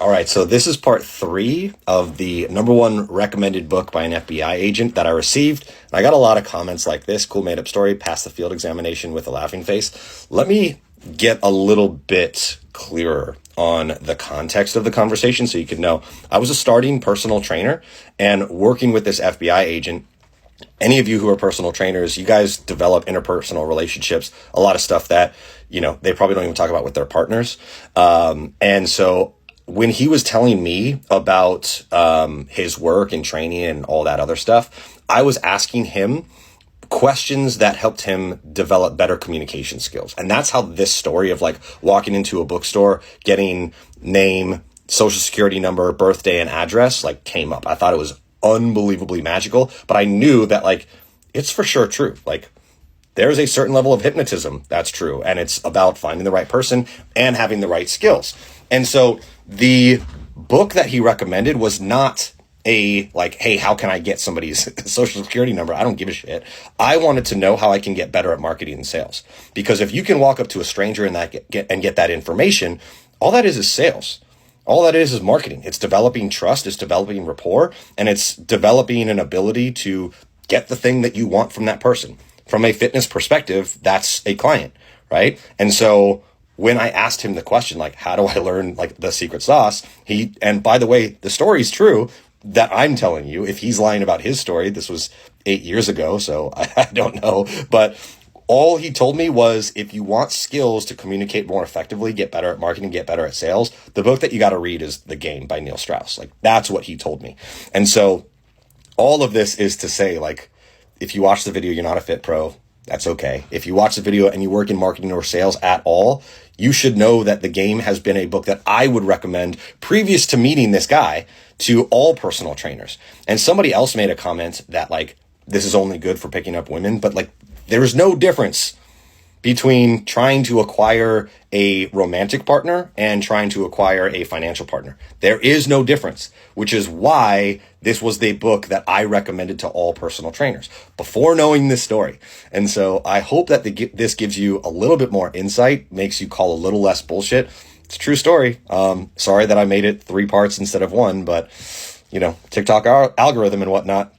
All right, so this is part 3 of the number 1 recommended book by an FBI agent that I received. And I got a lot of comments like this: cool made up story, passed the field examination with a laughing face. Let me get a little bit clearer on the context of the conversation so you can know. I was a starting personal trainer and working with this FBI agent. Any of you who are personal trainers, you guys develop interpersonal relationships, a lot of stuff that, they probably don't even talk about with their partners. And so when he was telling me about his work and training and all that other stuff, I was asking him questions that helped him develop better communication skills. And that's how this story of like walking into a bookstore, getting name, social security number, birthday, and address like came up. I thought it was unbelievably magical, but I knew that like it's for sure true. Like there's a certain level of hypnotism that's true, and it's about finding the right person and having the right skills. And so the book that he recommended was not a like, hey, how can I get somebody's social security number? I don't give a shit. I wanted to know how I can get better at marketing and sales, because if you can walk up to a stranger and get that information, all that is sales. All that is marketing. It's developing trust, it's developing rapport, and it's developing an ability to get the thing that you want from that person. From a fitness perspective, that's a client, right? And so when I asked him the question, like, how do I learn like the secret sauce? And by the way, the story's true that I'm telling you. If he's lying about his story, this was 8 years ago, so I don't know. But all he told me was, if you want skills to communicate more effectively, get better at marketing, get better at sales, the book that you got to read is The Game by Neil Strauss. Like, that's what he told me. And so all of this is to say, like, if you watch the video, you're not a fit pro, that's okay. If you watch the video and you work in marketing or sales at all, you should know that The Game has been a book that I would recommend previous to meeting this guy to all personal trainers. And somebody else made a comment that like, this is only good for picking up women, but like, there's no difference between trying to acquire a romantic partner and trying to acquire a financial partner. There is no difference, which is why this was the book that I recommended to all personal trainers before knowing this story. And so I hope that this gives you a little bit more insight, makes you call a little less bullshit. It's a true story. Sorry that I made it 3 parts instead of 1, but TikTok algorithm and whatnot.